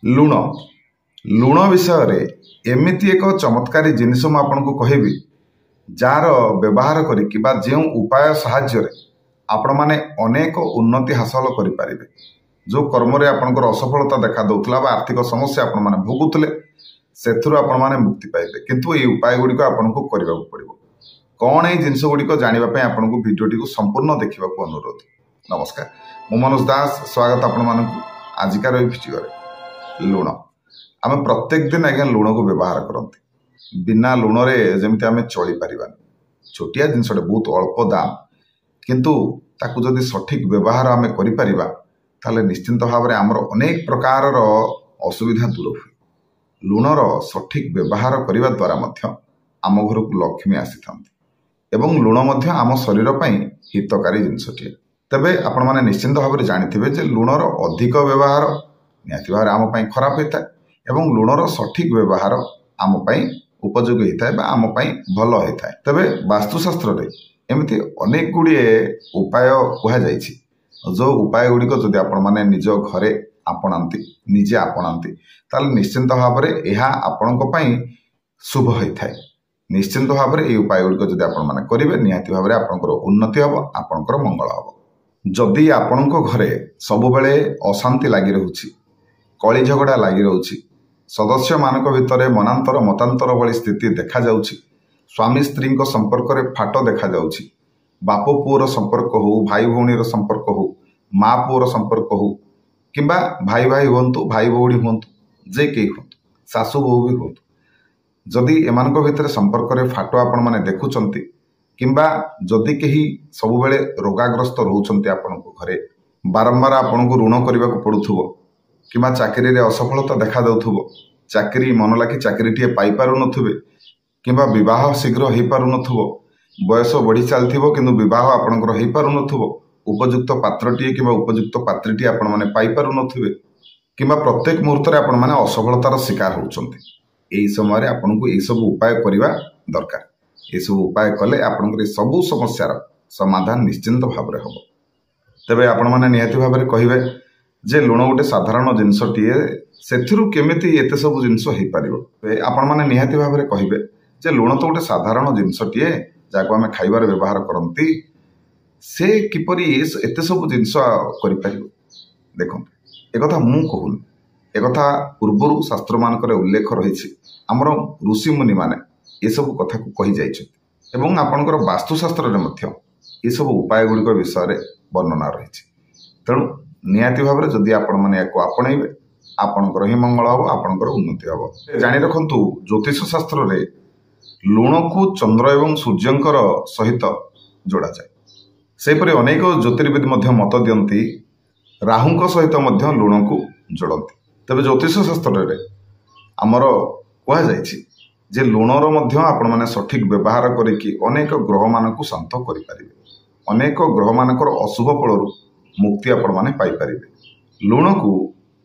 लुण लुण विषय एमती एक चमत्कारी जिनिस मुझे कहबी जार व्यवहार जो उपाय साहाय्य आपण मैंने अनेक उन्नति हासिल करें जो कर्म आपंकर असफलता देखा दूसरा आर्थिक समस्या आपण मैंने भोगुले से मैंने मुक्ति पाइबे किंतु ये उपाय गुड़िक आपको करने पड़ो कौन ये जिनस गुड़िक जानापी आपको भिडियोटी को संपूर्ण देखा अनुरोध। नमस्कार, मु मनोज दास स्वागत आपण मानक आजिकार भिडियो लुण आम प्रत्येक दिन आज्ञा लुण को व्यवहार करते बिना लुण जमी आम चली पार छोटिया जिनसटे बहुत अल्प दाम किंतु ताकू जदि सठिक व्यवहार आम कर निश्चिंत भाव में आमर अनेक प्रकार असुविधा दूर हुए। लुणर सठिक व्यवहार करने द्वारा आम घर को लक्ष्मी आसी था एवं लुण आम शरीर पर हितकारी जिनसटे तेबे आपण माने निश्चिंत भाव में जानी जे लुणर अधिक व्यवहार निहाती भाव आम खराब होता है एवं लुणर सठिक व्यवहार आम उपयोगी होता है आम भल होता है। तेबे वास्तुशास्त्र एमती अनेक गुड़िए उपाय कहुई जो उपाय गुड़िक जदि आपण माने निज घरे आपणाती निजे आपणाती ताले निश्चिंत भाव में यह आपण शुभ होता है। निश्चिंत भाव में ये उपाय गुड़िक जदि आपण माने करेंगे निहाती भाव में आपंकर उन्नति हम आपंकर मंगल हम। जदि आपण घरे सब बेले अशांति लगी रोचे कली झगड़ा लगी रोचे सदस्य मान भितर मनांतर मतांतर भली स्थिति देखा जाउछि स्वामी स्त्री संपर्क में फाट देखा जाउछि बाप पुओर संपर्क हो भाई भौणी संपर्क हो माँ पुओर संपर्क हो किंबा भाई भाई हूँ भाई भौणी हूँ जे कई हूँ सासू बहु भी हूँ जदि एमान भितर संपर्क में फाट आपण मैंने देखुंट किंबा जदि कहीं सब बेले रोगाग्रस्त रोचंती आपण घरे बारंबार आपण को ऋण करने को पड़ुथुबो किंबा चाकरी रे असफलता देखा दउथुबो चाकरी मन लागी चाकरी टीए पाई पारु नथुबे किंबा विवाह शीघ्र हो पारु नथुबो बयस बढ़ी चलथिबो किंतु विवाह आपणकर हो पारु नथुबो उपयुक्त पात्रटीए किंबा उपयुक्त पात्रीटीए आपण माने पाई पारु नथुबे किंबा प्रत्येक मुहूर्त आपण माने असफलतार शिकार होउचंती एई समय आपनको एई सब उपाय करिवा दरकार। ये सब उपाय कले आपणकर सब समस्यार समाधान निश्चिंत भाव में हम। तेबे आपण माने निहाती भाव में कहिबे जे लुण गोटे साधारण जिनसटीए सेथिरु केमिति एते सब जिनस हो पारिबो आपण माने निहाती भाव में कहिबे जे लुण तो गोटे साधारण जिनसटीए जाको आमे खाइबार व्यवहार करंती से किपरि एते सब जिनस करि पारिबो। देखो एक मु कहूनी एक पूर्व शास्त्र मानकर उल्लेख रही आमर ऋषि मुनि माने ये सब कथा को कही जाइछथि एवं आपनकर वास्तुशास्त्र रे मध्य ये सब उपाय गुड़िक विषय रे वर्णना रही तेणु निहाती भाव में जदि आपण मैंने आपणइबे आपणकर ही मंगल हम आपणकर उन्नति हम। जानी रखंतु ज्योतिष शास्त्र रे लुण को चंद्र एवं सूर्यंकर सहित जोड़ा जाए सेपरि अनेक ज्योतिर्विद मत दियंती राहुंक सहित लुण को जोड़ती। तेबे ज्योतिष शास्त्र रे आमर कह जाइछि जे लुणर आपण मैंने सठिक व्यवहार करिकी अनेक ग्रह मान को शांत करें अनेक ग्रह मानकर अशुभ फल मुक्ति आपण माने पाई परिबे। लुण को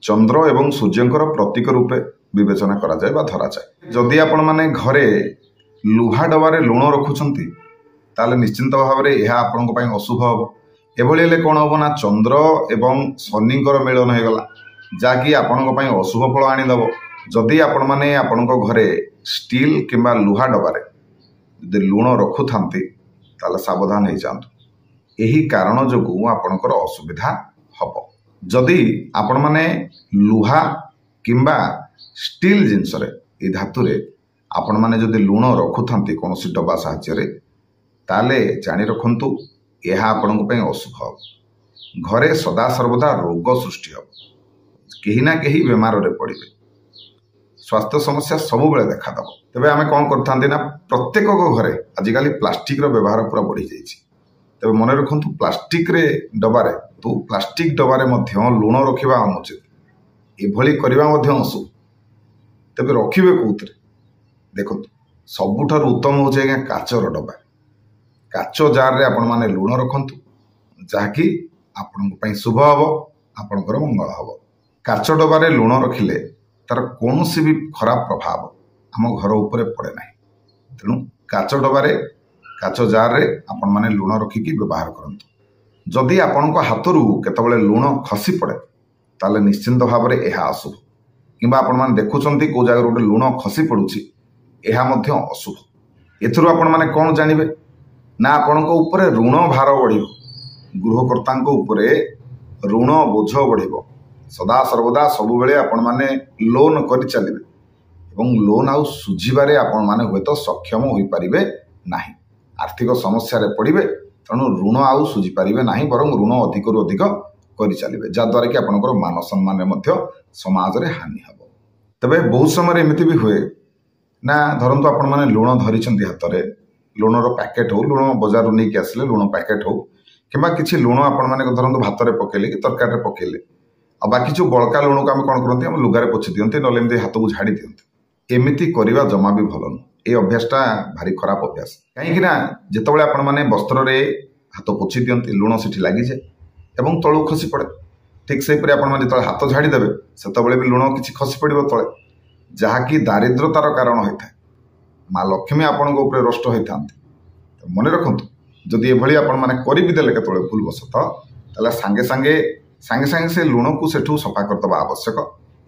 चंद्र एवं सूर्यंकर प्रतीक रूपे विवेचना करा जाए बा धरा जाए। जदि आपण माने घरे लुहा डबारे लुण रखुचंती ताले निश्चिंत भाव में यह आपण को अशुभ हम। एभली हेले कोन हम ना चंद्र एवं शनिंकर मिलन हो गला जाकि आपण को अशुभ फल आनीदेव। जदि आपण माने आपण को घरे स्टील किंबा लुहा डबारे जदि लुण रखुथांती ताले सावधान हो जांतु यही कारण जो आपणकर असुविधा हम। जदि आपण माने लुहा किंबा स्टील जिनस रे धातु रे आपण माने जदि लुण रखुथांती कौन डबा साहाय्य ताले जानी रखंतु यह आपण अशुभ हम। घरे सदा सर्वदा रोग सृष्टि हम कहीं ना कहीं बेमार रे पड़े स्वास्थ्य समस्या सब बेले देखादेव। तेबे आमे कौन करथांती ना प्रत्येक घरे आजिकल प्लास्टिक रो व्यवहार पूरा बढ़ी जाइछि। तेबे मन रखंतु प्लास्टिक रे डबारे तो प्लास्टिक डबारे मध्य लुण रखिबा अनुचित एभली करबा मध्य अशुभ। तेबे रखिबे कोउतरे देखंतु सबुठार उत्तम होचे आज्ञा काचर डबा काच जार रे आपण माने लुण रखंतु जाकि आपनको पई शुभ हबो आपनकर मंगल हबो। काच डबारे लुण रखिले तार कौनसी भी खराब प्रभाव आम घर उपरे पड़े ना तेणु काच डबारे काच जार रे आपण माने लुण रखिकी व्यवहार करंतु। जदि आपण हाथ केतबेले लुण खसी पड़े ताले निश्चिंत भाव में यह अशुभ किंबा आपण माने देखुचंती को जगह गोटे लुण खसी पड़ुछि एहा मध्य अशुभ। एथुरु आपण माने कोन जानिबे ना आपणको उपरे ऋण भार बढ़िबो, गृहकर्तांको उपरे ऋण बोझ बढ़िबो। सदा सर्वदा सबु बेले आपण माने लोन करि चलिबे एवं लोन आउ सुझिबारे आपण माने होय सक्षम होई परिबे नाही। आर्थिक समस्या रे पड़िबे, तेणु ऋण आउ सुझी पारिबे नाही, बरं ऋण अधिकरु अधिक करि चलिबे, जद्वारा कि आपणकर मान सम्मान रे मध्य समाज रे हानि हबो। तबे बहुत समय एमिति भी हुए ना, धरंतु आपण माने लुण धरिचंती हातरे, लुणर पैकेट हो, लुण बजार नहीं कि आसिले लुण पैकेट हो किंबा किछि लुण आपण माने धरंतु भात रे पकेले कि तरकारी रे पकेले, आ बाकी जो बळका लुण को हम कोन करंती, हम लुगारे पोछि दियंती, नले एमती हाथ को झाड़ी दियंती। एमिति करिबा जमा भी भल न। ए अभ्यासटा भारी खराब अभ्यास। कहीं ना जितेबाला आपण माने वस्त्र रे हाथ पोछि दियंती, लुण सेठी लागि जाए एवं तळु खसी पड़े। ठीक से परे आपण माने तळे हाथ झाड़ी देबे, सेतबेले भी लुण किछि खसी पड़िबो तळे, जहाँकि दारिद्रतार कारण होता है। माँ लक्ष्मी आपण उपरे रष्ट होता। मन रखु जदि ये आपण मैंने कर भी देले केतବେଳେ भूल बसत, ताले सांगे सांगे से लुण को सेठू सफा करदबा आवश्यक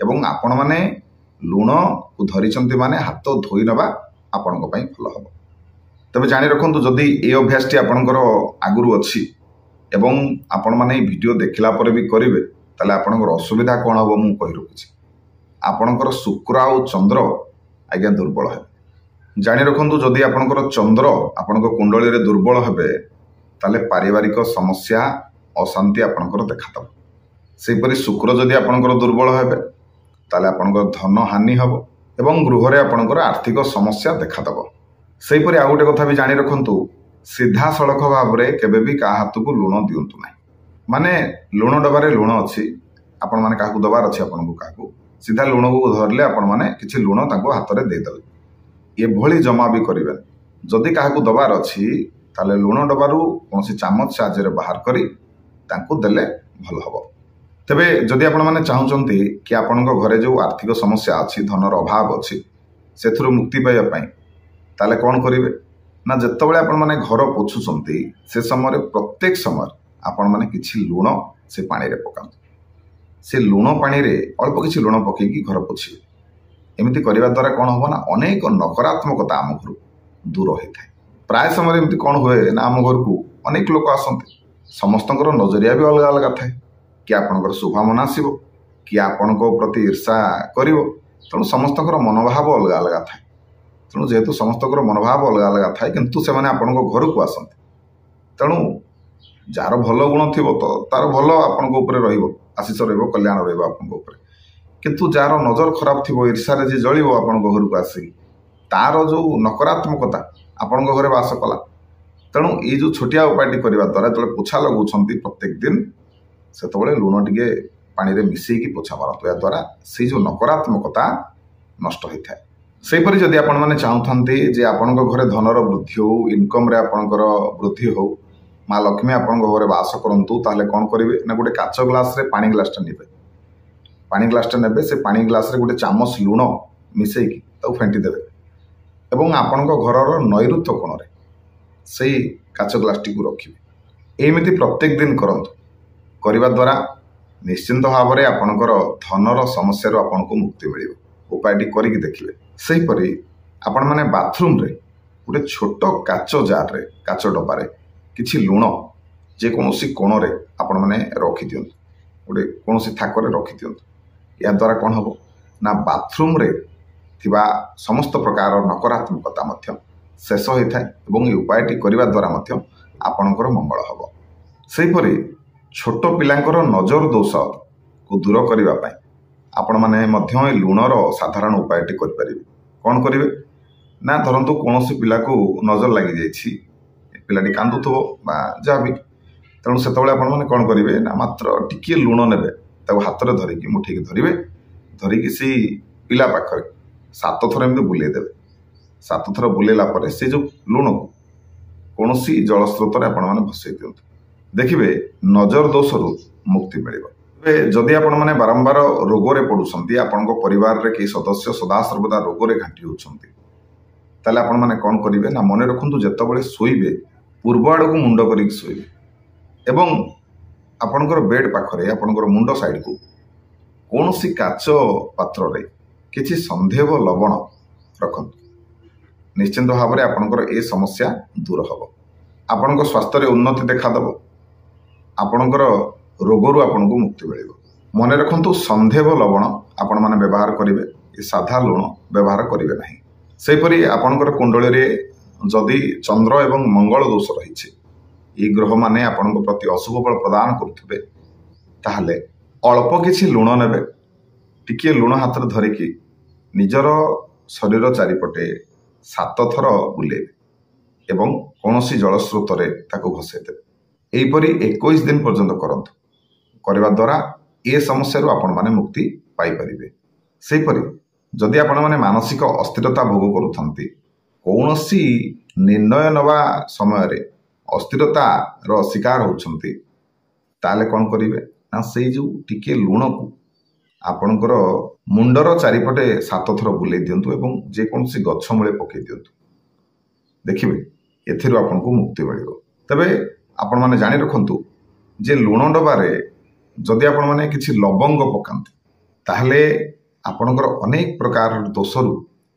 एवं आपण माने लुण को धरिचंती माने हाथ धोई नबा आपण को पई भल हबो। तबे जानि रखु जदि ए अभ्यासटी आपणकर आगुरु अछि एवं आपण माने वीडियो देखिला परे भी करिवे, ताले आपणकर असुविधा कोन हबो मु कहि रखुछि। आपणकर शुक्र आउ चंद्र आज्ञा दुर्बल है। जानि रखु जदि आपणकर चंद्र आपणक कुंडली रे दुर्बल हेबे, ताले पारिवारिक समस्या अशांति आपणकर देखादब। सेपरि शुक्र जदि आपणकर दुर्बल हेबे, ताले आपणकर धन हानि हबो एवं गृह रे आपणकर आर्थिक समस्या देखादब। सेपरि आ गोटे कथा भी जानि रखु, सीधा सड़क भाव रे केबे भी का हाथ को लुण दियंतु नाही। माने लुण डबारे लुण अछि, आपण माने काहू दबार अछि, आपणको काहू सीधा लुण को धरले आपण माने किछि लुण ताको हाथ रे दे देले, ये भली जमा भी करिवे। जदि काहू दबार अछि ताले लुण डबारू कोनसी चामच साहाଯ୍य रे बाहर करी ताको देले भल हबो। तबे जदि आपण माने चाहुचंती कि आपणको घरे जो आर्थिक समस्या अछि, धनर अभाव अछि, सेथुरु मुक्ति पाइबा पई, ताले कोन करिवे ना, जेतेबेले आपण माने घर पोछुचंती से समय प्रत्येक समय आपण माने किछि लुण से पानी रे पकाउ। से लुण पानी रे अल्प किछि लुण पकेकी घर पोछिवे। एमिति करिवा द्वारा कोन हबो ना, अनेक नकारात्मकता आम घर दूर होता है। प्राय समय एमती कौन हुए ना, आम घर को अनेक लोक आसते, समस्तଙ୍କର नजरिया भी अलग अलग थाए। किए आपणकर शुभकामना आसब, किए आपण प्रति ईर्षा कर, तेणु समस्तଙ୍କର मनोभाव अलग अलग थाए। तेणु जेहेतु समस्तଙ୍କର मनोभाव अलग अलग थाए, किंतु से माने आपण घर को आसते, तेणु जार भल गुण थी तो तार भल आपण रो आशीष रो कल्याण रो, किंतु जार नजर खराब थी, ईर्षार जी जल आपण घर को आसिक तार जो नकारात्मकता आपण घरे बास कला। तेणु ये जो छोटिया उपायटी करने द्वारा जो पोछा लगाउछंती प्रत्येक दिन, से लुण टे पानी रे मिसेकी पोछा मारतु, या द्वारा से जो नकारात्मकता नष्ट होता है। सेपरि जदि आपण माने चाहुथांती जे आपण घरे धनर वृद्धि हो, इनकम रे आपणकर वृद्धि हो, माँ लक्ष्मी आपण घरे बास करंतु, ताहले कोन करिवे ना, गोटे काच ग्लास रे पानी ग्लासटा नेबे, पानी ग्लासटा नेबे, से पानी ग्लास रे गोटे चामच लुण मिसेकी ताऊ फेंटी देबे एवं आपण घरर नैऋत्य कोण रे से काच ग्लासटी को रखिबे। एमिति प्रत्येक दिन करंतु, करिबा द्वारा निश्चिंत भाव में आपणकर धनर समस्या आपण को मुक्ति मिल। उपायटी करिक देखिए। सेहीपरि आपण माने बाथरूम रे गोटे छोट काच जार रे, काच डबारे किछि लुण जेकोसी कोण रे आपण माने रखि दियंतु, गोटे कोनोसी थाकरे रखि दियंतु। या द्वारा कौन हम ना, बाथरूम रे थिबा समस्त प्रकार नकारात्मकता मध्य शेष होता है और ये उपायटी करने द्वारा आपणकर मंगल हम। सेहीपरि छोट पिलांकर नजर दोष को दूर करने आपण मैंने लुणर साधारण उपायटी करें। कौन करेंगे ना, धरतु कौन पिला को नजर लगी जाइए, पिलाटी कांदुथो जहाँ भी, तेणु से कौन करेंगे ना, मात्र टिके लुण ने हाथ में धरिकी मुठेक धरवे, धरिकी सी पिला पाखरे 7 थर एमती बुले देवे। 7 थर बुलेला परे से जो लुण को कौन सी जलस्रोत आपने भसई दिंतु, देखिए नजर दोष मुक्ति मिल। जदि आपण मैंने बारंबार रोगरे पड़ुंट, आपण परिवार रे कई सदस्य सदा सर्वदा रोगरे घाटी होती, ताले आपण मैंने कौन करेंगे ना, मन रखु जितेबाला शोबे पूर्व आड़ को मुंड कर शोबे एवं आपणकर बेड पाखरे आपणकर मुंड साइड को କୌଣସି କାଚ ପାତ୍ରରେ କିଛି ସନ୍ଧେବ ଲବଣ ରଖନ୍ତୁ। ନିଶ୍ଚିନ୍ତ ଭାବରେ ଆପଣଙ୍କର ଏ ସମସ୍ୟା ଦୂର ହେବ। ଆପଣଙ୍କ ସ୍ୱାସ୍ଥ୍ୟରେ ଉନ୍ନତି ଦେଖାଦେବ। ଆପଣଙ୍କର ରୋଗରୁ ଆପଣଙ୍କୁ ମୁକ୍ତି ମିଳିବ। ମନେ ରଖନ୍ତୁ, ସନ୍ଧେବ ଲବଣ ଆପଣମାନେ ବ୍ୟବହାର କରିବେ, ଏ ସାଧା ଲୁଣ ବ୍ୟବହାର କରିବେ ନାହିଁ। ସେହିପରି ଆପଣଙ୍କର କୁଣ୍ଡଳୀରେ ଯଦି ଚନ୍ଦ୍ର ଏବଂ ମଙ୍ଗଳ ଦୋଷ ରହିଛି, এই ଗ୍ରହମାନେ ଆପଣଙ୍କ ପ୍ରତି ଅଶୁଭ ଫଳ ପ୍ରଦାନ କରୁଥିବେ, ତାହେଲେ ଅଳ୍ପ କିଛି ଲୁଣ ନେବେ, ଟିକିଏ ଲୁଣ ହାତରେ ଧରିକି ନିଜର ଶରୀର ଚାରିପଟେ 7 ଥର ବୁଲେଇବେ ଏବଂ କୌଣସି ଜଳସ୍ରୋତରେ ତାକୁ ଭସେଇଦେବେ। ଏହିପରି 21 ଦିନ ପର୍ଯ୍ୟନ୍ତ କରନ୍ତୁ। କରିବା ଦ୍ୱାରା ଏ ସମସ୍ୟାରୁ ଆପଣମାନେ ମୁକ୍ତି ପାଇପାରିବେ। ସେହିପରି ଯଦି ଆପଣମାନେ ମାନସିକ ଅସ୍ଥିରତା ଭୋଗ କରୁଥାନ୍ତି, କୌଣସି ନିର୍ଣ୍ଣୟ ନେବା ସମୟରେ ଅସ୍ଥିରତାର ଶିକାର ହେଉଛନ୍ତି, ତାହେଲେ କ'ଣ କରିବେ ନା ସେଇ ଯେଉଁ ଟିକେ ଲୁଣକୁ ଆପଣଙ୍କର ମୁଣ୍ଡର ଚାରିପଟେ 7 ଥର ବୁଲେଇ ଦିଅନ୍ତୁ ଏବଂ ଯେକୌଣସି ଗଛ ମୂଳେ ପକାଇ ଦିଅନ୍ତୁ। ଦେଖିବେ ଏଥିରୁ ଆପଣଙ୍କୁ ମୁକ୍ତି ମିଳିବ। ତେବେ ଆପଣମାନେ ଜାଣି ରଖନ୍ତୁ ଯେ ଲୁଣ ଡବାରେ ଯଦି ଆପଣମାନେ କିଛି ଲବଙ୍ଗ ପକାନ୍ତି, ତାହେଲେ ଆପଣଙ୍କର ଅନେକ ପ୍ରକାରର ଦୋଷରୁ,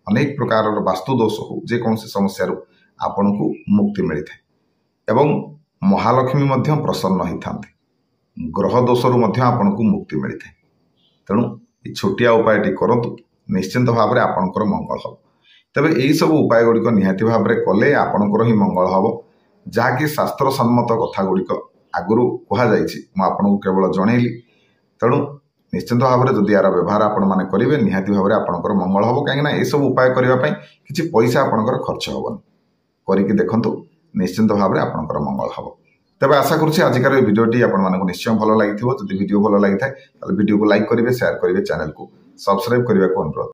ଅନେକ ପ୍ରକାରର ବାସ୍ତୁ ଦୋଷ ହେଉ, ଯେକୌଣସି ସମସ୍ୟାରୁ ଆପଣଙ୍କୁ ମୁକ୍ତି ମିଳିଥାଏ ଏବଂ ମହାଲକ୍ଷ୍ମୀ ମଧ୍ୟ ପ୍ରସନ୍ନ ହୋଇଥାନ୍ତି। ଗ୍ରହ ଦୋଷରୁ ମଧ୍ୟ ଆପଣଙ୍କୁ ମୁକ୍ତି ମିଳିଥାଏ। ତେଣୁ এই ଛୋଟିଆ ଉପାୟଟି କରନ୍ତୁ, ନିଶ୍ଚିନ୍ତ ଭାବରେ ଆପଣଙ୍କର ମଙ୍ଗଳ ହେବ। ତେବେ ଏହିସବୁ ଉପାୟ ଗୁଡ଼ିକ ନିହାତି ଭାବରେ କଲେ ଆପଣଙ୍କର ହିଁ ମଙ୍ଗଳ ହେବ। ଯାହାକି ଶାସ୍ତ୍ରସମ୍ମତ କଥା ଗୁଡ଼ିକ ଆଗରୁ କୁହାଯାଇଛି, ମୁଁ ଆପଣଙ୍କୁ କେବଳ ଜଣେଇଲି। ତେଣୁ ନିଶ୍ଚିନ୍ତ ଭାବରେ ଯଦି ଏହାର ବ୍ୟବହାର ଆପଣମାନେ କରିବେ, ନିହାତି ଭାବରେ ଆପଣଙ୍କର ମଙ୍ଗଳ ହେବ। କାହିଁକିନା ଏସବୁ ଉପାୟ କରିବା ପାଇଁ କିଛି ପଇସା ଆପଣଙ୍କର ଖର୍ଚ୍ଚ ହେବନି। କରିକି ଦେଖନ୍ତୁ, ନିଶ୍ଚିନ୍ତ ଭାବରେ ଆପଣଙ୍କର ମଙ୍ଗଳ ହେବ। ତେବେ ଆଶା କରୁଛି ଆଜିକାର এই ଭିଡ଼ିଓଟି ଆପଣମାନଙ୍କୁ ନିଶ୍ଚୟ ଭଲ ଲାଗିଥିବ। ଯଦି ଭିଡ଼ିଓ ଭଲ ଲାଗିଥାଏ ତାହେଲେ ଭିଡ଼ିଓକୁ ଲାଇକ୍ କରିବେ, ସେୟାର କରିବେ, ଚ୍ୟାନେଲକୁ ସବସ୍କ୍ରାଇବ୍ କରିବାକୁ ଅନୁରୋଧ।